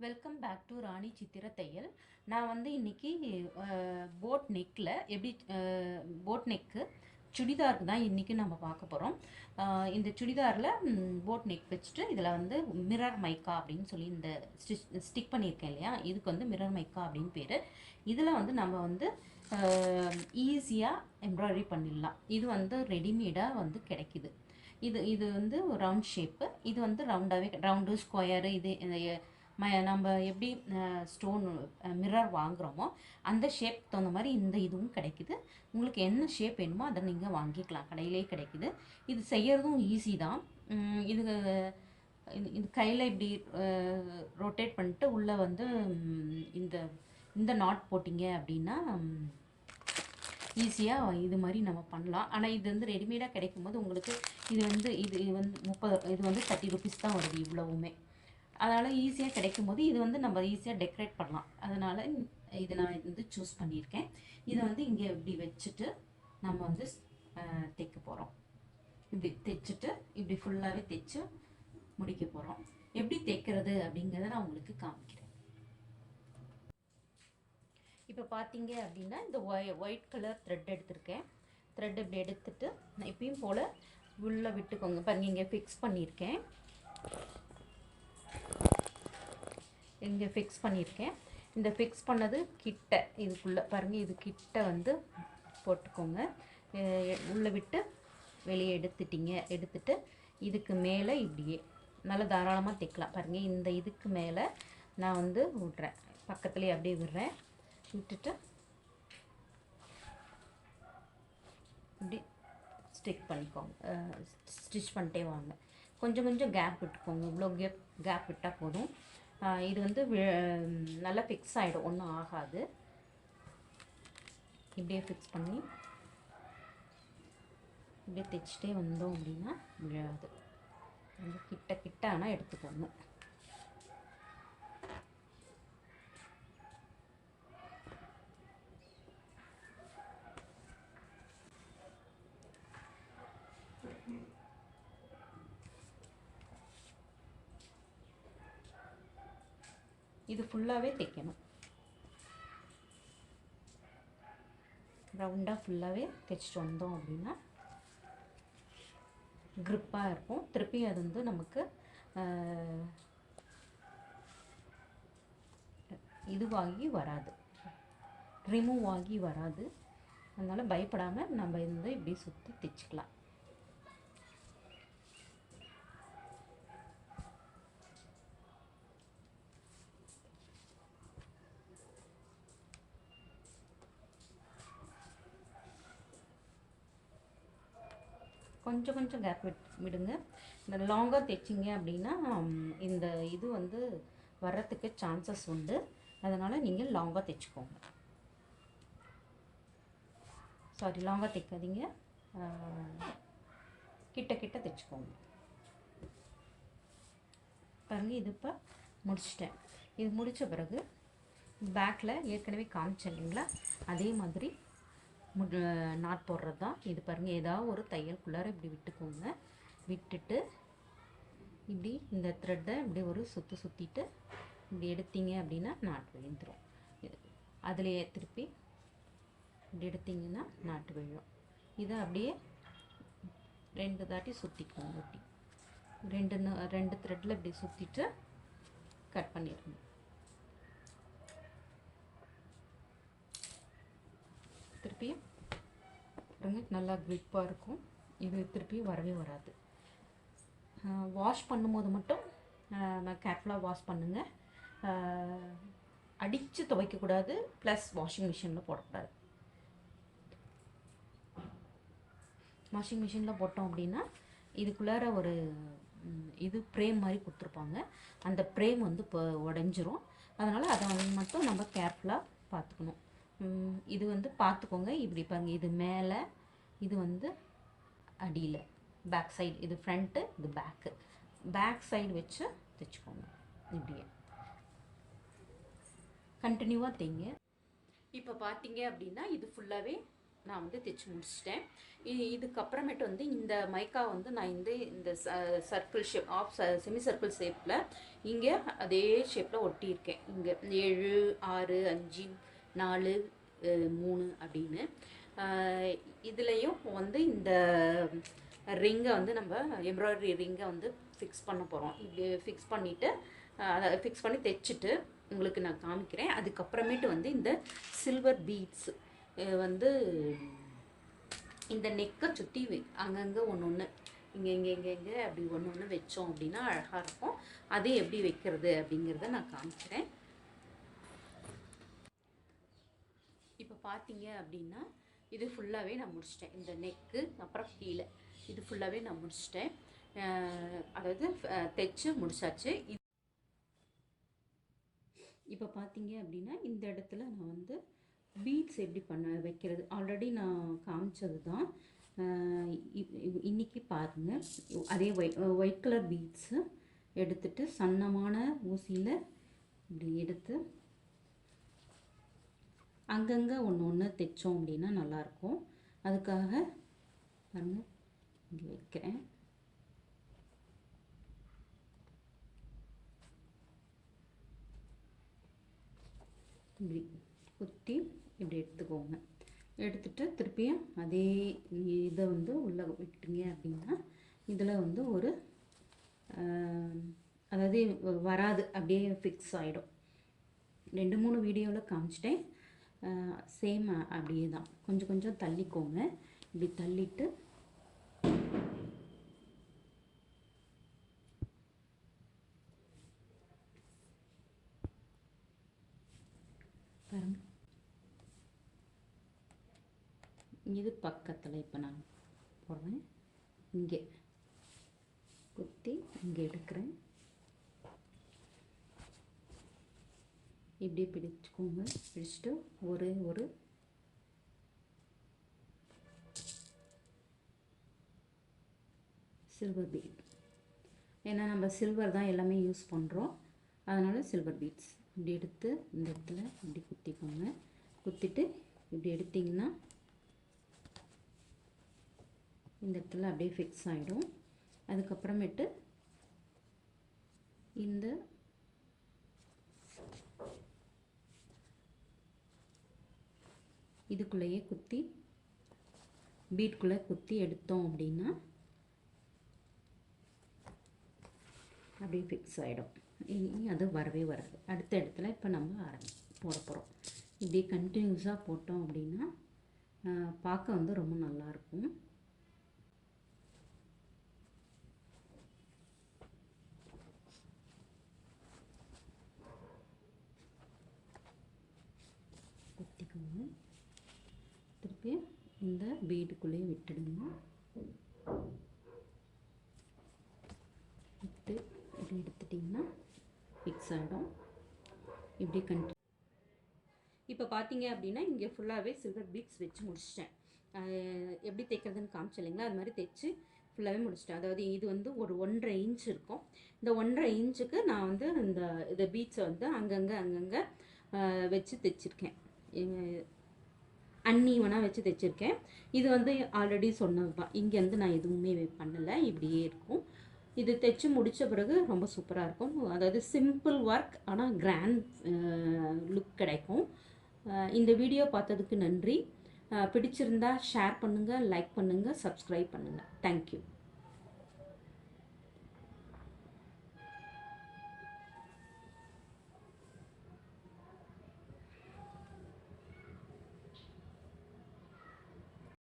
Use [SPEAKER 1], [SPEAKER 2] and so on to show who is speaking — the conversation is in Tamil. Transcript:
[SPEAKER 1] வெல்கம் பேக் டு ராணி சித்திர தையல். நான் வந்து இன்னைக்கு போட் நெக்கில் எப்படி போட் நெக்கு சுடிதாருக்கு தான் இன்றைக்கி நம்ம பார்க்க போகிறோம். இந்த சுடிதாரில் போட் நெக் வச்சுட்டு இதில் வந்து மிரர் மைக்கா அப்படின்னு சொல்லி இந்த ஸ்டிக் பண்ணியிருக்கேன் இல்லையா, இதுக்கு வந்து மிரர் மைக்கா அப்படின்னு பேர். இதில் வந்து நம்ம வந்து ஈஸியாக எம்ப்ராய்டரி பண்ணிடலாம். இது வந்து ரெடிமேடாக வந்து கிடைக்கிது. இது இது வந்து ரவுண்ட் ஷேப்பு. இது வந்து ரவுண்டு ஸ்கொயரு. இது நம்ம எப்படி ஸ்டோன் மிரர் வாங்குகிறோமோ அந்த ஷேப் தகுந்த மாதிரி இந்த இதுவும் கிடைக்குது. உங்களுக்கு என்ன ஷேப் வேணுமோ அதை நீங்கள் வாங்கிக்கலாம், கடையிலே கிடைக்குது. இது செய்கிறதும் ஈஸி தான். இது இது கையில் இப்படி ரொட்டேட் பண்ணிட்டு உள்ளே வந்து இந்த இந்த நாட் போட்டிங்க அப்படின்னா ஈஸியாக இது மாதிரி நம்ம பண்ணலாம். ஆனால் இது வந்து ரெடிமேடாக கிடைக்கும் போது உங்களுக்கு இது வந்து 30, இது வந்து 30 ருபீஸ் தான் வருது இவ்வளவுமே. அதனால் ஈஸியாக கிடைக்கும் போது இது வந்து நம்ம ஈஸியாக டெக்கரேட் பண்ணலாம். அதனால் இதை நான் வந்து சூஸ் பண்ணியிருக்கேன். இதை வந்து இங்கே இப்படி வச்சுட்டு நம்ம வந்து தைக்க போகிறோம். இப்படி தைச்சிட்டு இப்படி ஃபுல்லாகவே தைச்சு முடிக்க போகிறோம். எப்படி தைக்கிறது அப்படிங்கிறத நான் உங்களுக்கு காமிக்கிறேன். இப்போ பார்த்தீங்க அப்படின்னா இந்த ஒயிட் கலர் த்ரெட் எடுத்திருக்கேன். த்ரெட் இப்படி எடுத்துட்டு நான் எப்பயும் போல் உள்ளே விட்டுக்கோங்க. பாருங்க, இங்கே ஃபிக்ஸ் பண்ணியிருக்கேன். இங்கே ஃபிக்ஸ் பண்ணியிருக்கேன். இந்த ஃபிக்ஸ் பண்ணது கிட்ட இதுக்குள்ளே பாருங்கள், இது கிட்ட வந்து போட்டுக்கோங்க. உள்ளே விட்டு வெளியே எடுத்துட்டு இதுக்கு மேலே இப்படியே நல்லா தாராளமாக தைக்கலாம். பாருங்கள், இந்த இதுக்கு மேலே நான் வந்து விட்றேன், பக்கத்துலேயே அப்படியே விடுறேன். விட்டுட்டு இப்படி ஸ்டிச் பண்ணிட்டே வாங்க. கொஞ்சம் கொஞ்சம் கேப் விட்டுக்கோங்க. இவ்வளோ கேப் விட்டால் போதும். இது வந்து நல்லா ஃபிக்ஸ் ஆகிடும், ஒன்றும் ஆகாது. இப்படியே ஃபிக்ஸ் பண்ணி இப்படியே தைச்சிட்டே வந்தோம் அப்படின்னா விழாது. கொஞ்சம் கிட்ட ஆனால் எடுத்துக்கோங்க. இது ஃபுல்லாகவே தைக்கணும். ரவுண்டாக ஃபுல்லாகவே தைச்சிட்டு வந்தோம் அப்படின்னா க்ரிப்பாக இருக்கும். திருப்பி அது வந்து நமக்கு இதுவாகி வராது, ரிமூவ் ஆகி வராது. அதனால் பயப்படாமல் நம்ம வந்து இப்படி சுற்றி தைச்சிக்கலாம். கொஞ்சம் கொஞ்சம் கேப் விடுங்க. இந்த லாங்காக தைச்சிங்க அப்படின்னா இந்த இது வந்து வர்றதுக்கு சான்சஸ் உண்டு. அதனால் நீங்கள் லாங்காக தைச்சிக்கோங்க. சாரி, லாங்காக தைக்காதீங்க, கிட்ட தைச்சிக்கோங்க. பாருங்கள், இது இப்போ முடிச்சிட்டேன். இது முடித்த பிறகு பேக்கில் ஏற்கனவே காமிச்சேன் இல்லைங்களா, அதே மாதிரி நாட் போடுறது தான் இது. பாருங்கள், ஏதாவது ஒரு தையல்குள்ளார இப்படி விட்டுக்கோங்க. விட்டுட்டு இப்படி இந்த த்ரெட்டை இப்படி ஒரு சுற்றிட்டு இப்படி எடுத்தீங்க அப்படின்னா நாட் விழுந்துடும். அதுலேயே திருப்பி இப்படி எடுத்திங்கன்னா நாட்டு விழும். இதை அப்படியே 2 தாட்டி சுற்றிக்கோங்க. இப்படி ரெண்டு த்ரெட்டில் இப்படி சுற்றிட்டு கட் பண்ணிடணும். திருப்பியும் நல்லா க்ரிப்பாக இருக்கும். இது திருப்பியும் வரவே வராது. வாஷ் பண்ணும்போது மட்டும் கேர்ஃபுல்லாக வாஷ் பண்ணுங்கள். அடித்து துவைக்கக்கூடாது, ப்ளஸ் வாஷிங் மிஷினில் போடக்கூடாது. வாஷிங் மிஷினில் போட்டோம் அப்படின்னா இதுக்குள்ளார ஒரு இது ப்ரேம் மாதிரி கொடுத்துருப்பாங்க. அந்த ப்ரேம் வந்து இப்போ உடஞ்சிரும். அதனால் அதை மட்டும் நம்ம கேர்ஃபுல்லாக பார்த்துக்கணும். இது வந்து பார்த்துக்கோங்க. இப்படி பாருங்கள், இது மேலே, இது வந்து அடியில், பேக் சைடு. இது ஃப்ரண்ட்டு, இது பேக் சைடு வச்சு தைச்சிக்கோங்க. இப்படியே கண்டினியூவாக தைங்க. இப்போ பார்த்தீங்க அப்படின்னா இது ஃபுல்லாகவே நான் வந்து தைச்சி முடிச்சிட்டேன். இதுக்கப்புறமேட்டு வந்து இந்த மைக்கா வந்து நான் இந்த circle shape of semi circle ஷேப்பில் இங்கே அதே ஷேப்பில் ஒட்டியிருக்கேன். இங்கே 7 6 5 4 3 அப்படின்னு. இதுலேயும் வந்து இந்த ரிங்கை வந்து நம்ம எம்ப்ராய்டரி ரிங்கை வந்து ஃபிக்ஸ் பண்ண போகிறோம். இப்படி ஃபிக்ஸ் பண்ணிவிட்டு அதை ஃபிக்ஸ் பண்ணி தைச்சிட்டு உங்களுக்கு நான் காமிக்கிறேன். அதுக்கப்புறமேட்டு வந்து இந்த சில்வர் பீட்ஸ் வந்து இந்த நெக்கை சுற்றி அங்கங்கே ஒன்று ஒன்று இங்கே அப்படி ஒன்று ஒன்று வச்சோம் அப்படின்னா அழகாக இருக்கும். அது எப்படி வைக்கிறது அப்படிங்கிறத நான் காமிக்கிறேன். இப்போ பார்த்தீங்க அப்படின்னா இது ஃபுல்லாகவே நான் முடிச்சிட்டேன். இந்த நெக்கு அப்புறம் கீழே இது ஃபுல்லாகவே நான் முடிச்சிட்டேன். அதாவது தைச்சு முடிச்சாச்சு. இப்போ பார்த்தீங்க அப்படின்னா இந்த இடத்துல நான் வந்து பீட்ஸ் எப்படி வைக்கிறது ஆல்ரெடி நான் காமிச்சது தான். இன்றைக்கி பாருங்கள், அதே ஒயிட் கலர் பீட்ஸு எடுத்துட்டு சன்னமான ஊசியில் இப்படி எடுத்து அங்கங்கே ஒன்று ஒன்று தைச்சோம் அப்படின்னா நல்லாயிருக்கும். அதுக்காக பாருங்கள் இங்கே வைக்கிறேன். இப்படி குத்தி இப்படி எடுத்துக்கோங்க. எடுத்துட்டு திருப்பியும் அதே இதை வந்து உள்ளே விட்டுங்க அப்படின்னா இதில் வந்து ஒரு அதாவது வராது, அப்படியே ஃபிக்ஸ் ஆகிடும். 2-3 வீடியோவில் காமிச்சிட்டேன். சேம் அப்படியே தான். கொஞ்சம் கொஞ்சம் தள்ளிக்கோங்க. இப்படி தள்ளிட்டு பாருங்கள், இது பக்கத்தில் இப்போ நான் போடுறேன். இங்கே குத்தி இங்கே எடுக்கிறேன். இப்படி பிடிச்சிக்கோங்க. பிடிச்சிட்டு ஒரு சில்வர் பீட், ஏன்னா நம்ம சில்வர் தான் எல்லாமே யூஸ் பண்ணுறோம், அதனால் சில்வர் பீட்ஸ் இப்படி எடுத்து இந்த இடத்துல இப்படி குத்திக்கோங்க. குத்திட்டு இப்படி எடுத்திங்கன்னா இந்த இடத்துல அப்படியே ஃபிக்ஸ் ஆகிடும். அதுக்கப்புறமேட்டு இந்த இதுக்குள்ளேயே குத்தி பீட்குள்ளே குத்தி எடுத்தோம் அப்படின்னா அப்படியே ஃபிக்ஸ் ஆகிடும். இனி அது வரவே வராது. அடுத்த இடத்துல இப்போ நம்ம போட போகிறோம். இப்படி கண்டினியூஸாக போட்டோம் அப்படின்னா பார்க்க வந்து ரொம்ப நல்லாயிருக்கும். குத்திக்கோங்க. திருப்பி இந்த பீடுக்குள்ளேயே விட்டுடுங்க. விட்டு இப்படி எடுத்துட்டிங்கன்னா ஃபிக்ஸ் ஆகிடும். இப்படி இப்போ பார்த்தீங்க அப்படின்னா இங்கே ஃபுல்லாகவே சில்வர் பீட்ஸ் வச்சு முடிச்சிட்டேன். எப்படி தைக்கிறதுன்னு காமிச்சு இல்லைங்களா, அது மாதிரி தைச்சு ஃபுல்லாகவே முடிச்சிட்டேன். அதாவது இது வந்து ஒரு 1.5 இன்ச் இருக்கும். இந்த 1.5 இன்ச்சுக்கு நான் வந்து இந்த பீட்ஸை வந்து அங்கங்கே வச்சு தைச்சிருக்கேன். அன்னீவனாக வச்சு தைச்சிருக்கேன். இது வந்து ஆல்ரெடி சொன்னது தான். இங்கேருந்து நான் எதுவுமே பண்ணலை, இப்படியே இருக்கும். இது தைச்சு முடித்த பிறகு ரொம்ப சூப்பராக இருக்கும். அதாவது சிம்பிள் ஒர்க், ஆனால் கிராண்ட் லுக் கிடைக்கும். இந்த வீடியோ பார்த்ததுக்கு நன்றி. பிடிச்சிருந்தா ஷேர் பண்ணுங்கள், லைக் பண்ணுங்கள், சப்ஸ்கிரைப் பண்ணுங்கள். தேங்க்யூ.